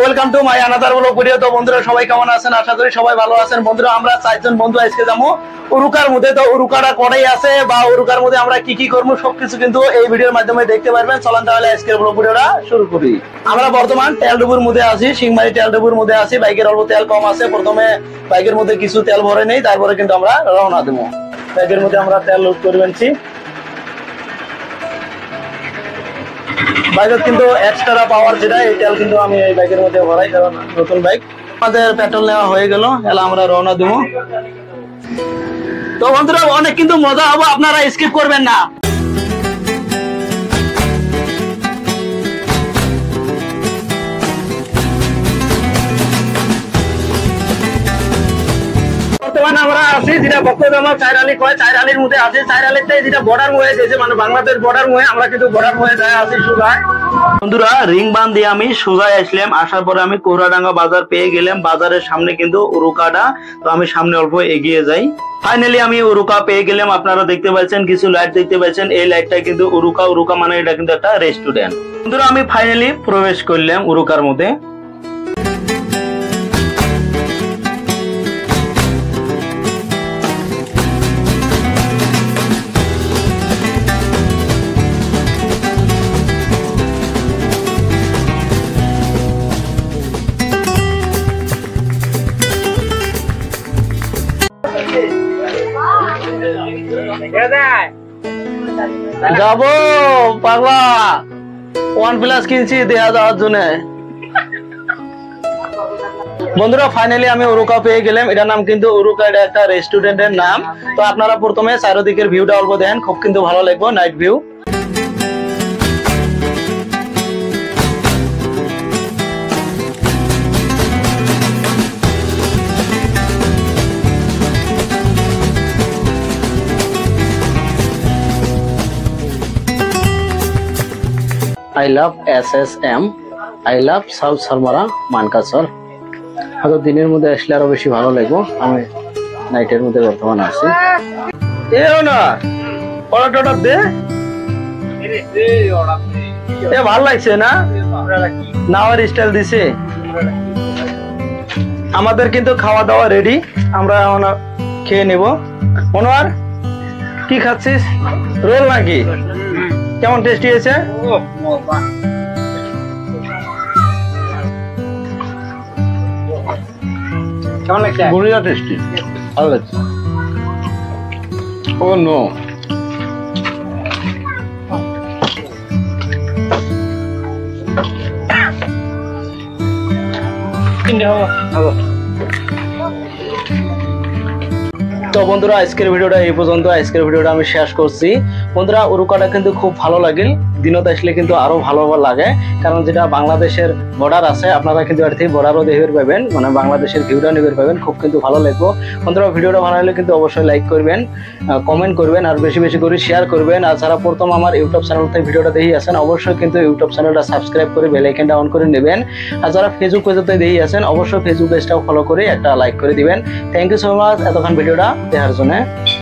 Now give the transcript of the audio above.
Welcome to my another blog video. তো বন্ধুরা সবাই কেমন আছেন? আশা করি সবাই ভালো আছেন। বন্ধুরা আমরা 4 জন বন্ধু আজকে যাবো উরুকার মধ্যে। তো উরুকাটা কটাই আছে বা উরুকার মধ্যে আমরা কি কি করবো সবকিছু কিন্তু এই ভিডিওর মাধ্যমে দেখতে পারবেন। চলেন তাহলে আজকের ব্লগ ভিডিওটা শুরু করি। আমরা বর্তমান তেলডুবুর মধ্যে আছি, সিংমারি তেলডুবুর মধ্যে আছি। বাইকের অল্প তেল কম আছে, প্রথমে বাইকের মধ্যে কিছু তেল ভরে নেই, তারপরে কিন্তু আমরা রওনা দেবো। বাইকের মধ্যে আমরা তেল লোড করে ফেলছি। বাইকের কিন্তু এক্সট্রা পাওয়ার যেটা এই তেল কিন্তু আমি এই বাইকের মধ্যে ভরাই, কারণ নতুন বাইক। আমাদের পেট্রোল নেওয়া হয়ে গেল, এলা আমরা রওনা দেবো। তো বন্ধুরা অনেক কিন্তু মজা হবে, আপনারা স্কিপ করবেন না। বর্তমানে আমরা আছি যেটা বক্তব্য চাইরালি কয়, চাইরালির মধ্যে আছি। চাইরালিতে যেটা বর্ডার মুয়ে গেছে, মানে বাংলাদেশ বর্ডার মুয়ে, আমরা কিন্তু বর্ডার মুয়ে যায় আছি সোজায়। বন্ধুরা রিং বান দিয়ে আমি সোজায় আসলাম। আসার পরে আমি কোহরাডাঙ্গা বাজার পেয়ে গেলাম। বাজারের সামনে কিন্তু উরুকাটা, তো আমি সামনে অল্প এগিয়ে যাই। ফাইনালি আমি উরুকা পেয়ে গেলাম। আপনারা দেখতে পাচ্ছেন কিছু লাইট দেখতে পাচ্ছেন, এই লাইটটা কিন্তু উরুকা। উরুকা মানে এটা কিন্তু একটা রেস্টুরেন্ট। বন্ধুরা আমি ফাইনালি প্রবেশ করলাম উরুকার মধ্যে। যাবো পাগলা, OnePlus কিনছি দেয়া যাওয়ার জন্য। বন্ধুরা ফাইনালি আমি উরুকা পেয়ে গেলাম। এটার নাম কিন্তু উরুকা, এটা একটা রেস্টুরেন্টের নাম। তো আপনারা প্রথমে চারিদিকের ভিউটা অল্প দেখেন, খুব কিন্তু ভালো লাগবে, night view. I love SSM, I love south Salmara Mankachar. হয়তো দিনের মধ্যে আসলে আরো বেশি ভালো লাগবে, আমি নাইটের মধ্যে বর্তমানে আছি। এও না অর্ডারটা দে, এ ভালো লাগছে না? নাওয়ার স্টাইল দিছে। আমাদের কিন্তু খাওয়া দাওয়া রেডি, আমরা এখন খেয়ে নেব। মনোয়ার কি খাচ্ছিস? রোল নাকি? কেমন টেস্টি হয়েছে? কেমন লাগছে? বড়িয়া টেস্টি, ভালো লাগছে। ও নো, তো বন্ধুরা আজকের ভিডিওটা এই পর্যন্ত। আজকের ভিডিওটা আমি শেষ করছি। বন্ধুরা উরুকাটা কিন্তু খুব ভালো লাগে, দিনত আসলে কিন্তু আরো ভালো লাগে, কারণ যেটা বাংলাদেশের বর্ডার আছে, আপনারা কিন্তু এর থেকে বর্ডারও দেখতে পাবেন, মানে বাংলাদেশের ভিউটা নিতে পাবেন, খুব কিন্তু ভালো লাগবে। বন্ধুরা ভিডিওটা ভালো লাগলে কিন্তু অবশ্যই লাইক করবেন, কমেন্ট করবেন, আর বেশি বেশি করে শেয়ার করবেন। আর যারা প্রথম আমার ইউটিউব চ্যানেল থেকে ভিডিওটা দেখে আছেন, অবশ্যই কিন্তু ইউটিউব চ্যানেলটা সাবস্ক্রাইব করে বেল আইকনটা অন করে নেবেন। আর যারা ফেসবুক পেজতে দেখে আছেন, অবশ্যই ফেসবুক পেজটাও ফলো করে একটা লাইক করে দিবেন। থ্যাংক ইউ সো মাচ এতক্ষণ ভিডিওটা দেখার জন্য।